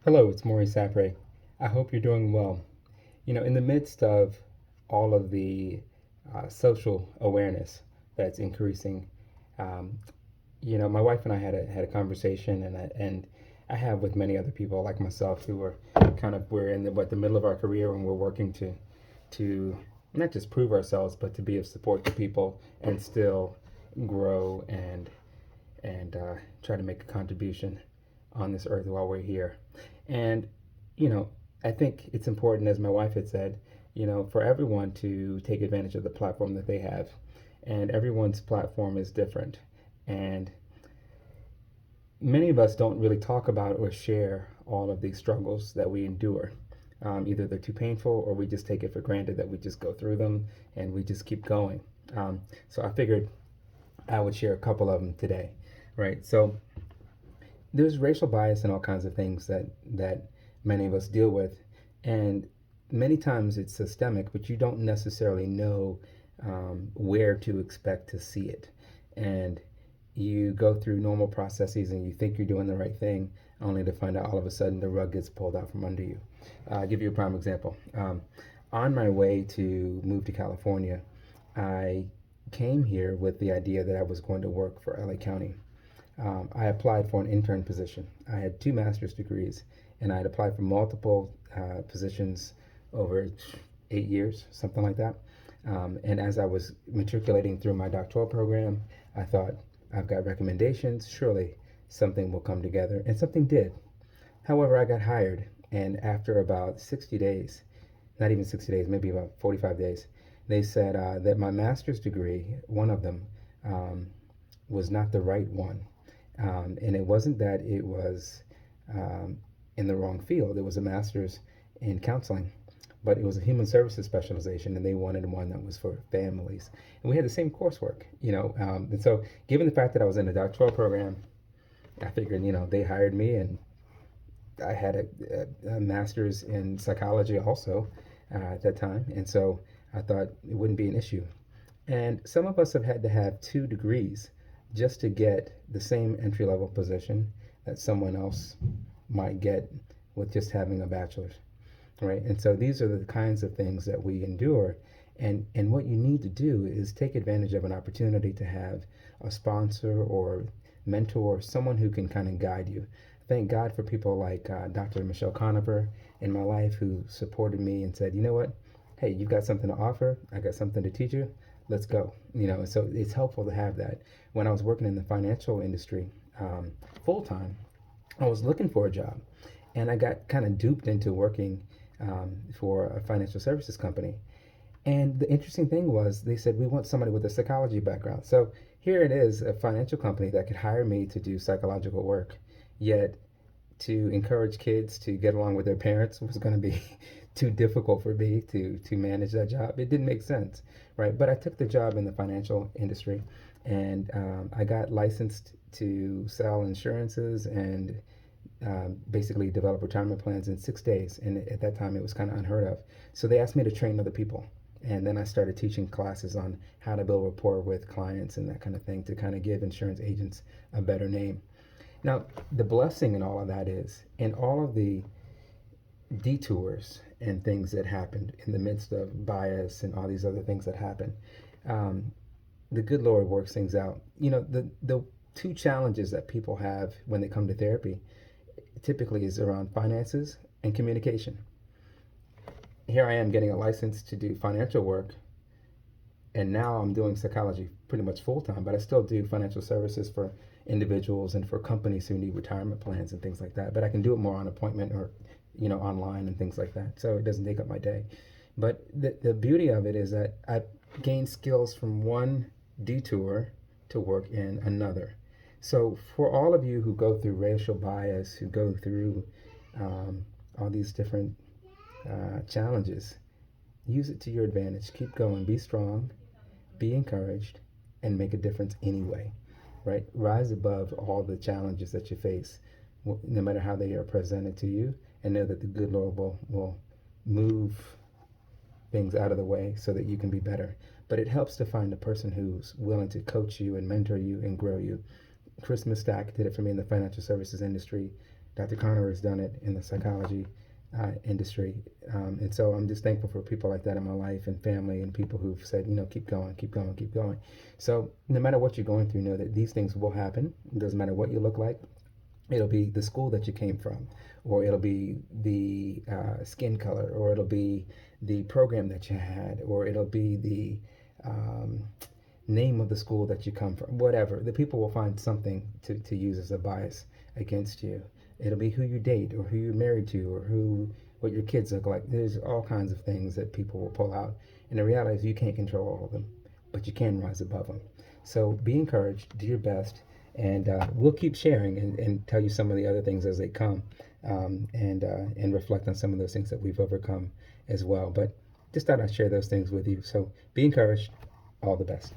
Hello, it's Maurice Sapre. I hope you're doing well. In the midst of all of the social awareness that's increasing, um, my wife and I had a conversation, and I have with many other people like myself who are we're in the middle of our career, and we're working to not just prove ourselves, but to be of support to people and still grow and try to make a contribution on this earth while we're here. And, you know, I think it's important, as my wife had said, for everyone to take advantage of the platform that they have. And everyone's platform is different. And many of us don't really talk about or share all of these struggles that we endure. Either they're too painful or we just take it for granted that we just go through them and we just keep going. So I figured I would share a couple of them today, right? So there's racial bias and all kinds of things that many of us deal with, and many times it's systemic, but you don't necessarily know where to expect to see it, and you go through normal processes and you think you're doing the right thing, only to find out all of a sudden the rug gets pulled out from under you. I'll give you a prime example. On my way to move to California, I came here with the idea that I was going to work for LA County. I applied for an intern position. I had two master's degrees, and I had applied for multiple positions over 8 years, something like that. And as I was matriculating through my doctoral program, I thought, I've got recommendations. Surely something will come together. And something did. However, I got hired, and after about 60 days, not even 60 days, maybe about 45 days, they said that my master's degree, one of them, um, was not the right one. And it wasn't that it was um, in the wrong field. It was a master's in counseling, but it was a human services specialization, and they wanted one that was for families. And we had the same coursework, and so given the fact that I was in a doctoral program, I figured, they hired me, and I had a master's in psychology also at that time, and so I thought it wouldn't be an issue. And some of us have had to have two degrees just to get the same entry level position that someone else might get with just having a bachelor's, right? And so these are the kinds of things that we endure. And what you need to do is take advantage of an opportunity to have a sponsor or mentor, someone who can kind of guide you. Thank God for people like Dr. Michelle Conover in my life who supported me and said, you know what? Hey, you've got something to offer. I got something to teach you. Let's go. So it's helpful to have that. When I was working in the financial industry full time, I was looking for a job, and I got kind of duped into working for a financial services company. And the interesting thing was, they said, we want somebody with a psychology background. So here it is, a financial company that could hire me to do psychological work, yet to encourage kids to get along with their parents was going to be too difficult for me to manage that job. It didn't make sense, right? But I took the job in the financial industry, and I got licensed to sell insurances and basically develop retirement plans in 6 days. And at that time, it was kind of unheard of. So they asked me to train other people. And then I started teaching classes on how to build rapport with clients and that kind of thing to kind of give insurance agents a better name. Now, the blessing in all of that is, in all of the detours and things that happened in the midst of bias and all these other things that happen, um, the good Lord works things out. The two challenges that people have when they come to therapy typically is around finances and communication. Here I am getting a license to do financial work, and now I'm doing psychology pretty much full time, but I still do financial services for individuals and for companies who need retirement plans and things like that. But I can do it more on appointment or, online and things like that. So it doesn't take up my day. But the beauty of it is that I gain skills from one detour to work in another. So for all of you who go through racial bias, who go through all these different challenges, use it to your advantage. Keep going. Be strong. Be encouraged, and make a difference anyway, right? Rise above all the challenges that you face, no matter how they are presented to you, and know that the good Lord will move things out of the way so that you can be better. But it helps to find a person who's willing to coach you and mentor you and grow you Christmas Stack did it for me in the financial services industry. Dr. Connor has done it in the psychology industry. And so I'm just thankful for people like that in my life and family and people who've said, keep going, keep going, keep going. So no matter what you're going through, know that these things will happen. It doesn't matter what you look like. It'll be the school that you came from, or it'll be the skin color, or it'll be the program that you had, or it'll be the um, name of the school that you come from, whatever. The people will find something to use as a bias against you. It'll be who you date, or who you're married to, or what your kids look like. There's all kinds of things that people will pull out. And the reality is you can't control all of them, but you can rise above them. So be encouraged, do your best, and we'll keep sharing and tell you some of the other things as they come, and reflect on some of those things that we've overcome as well. But just thought I'd share those things with you. So be encouraged. All the best.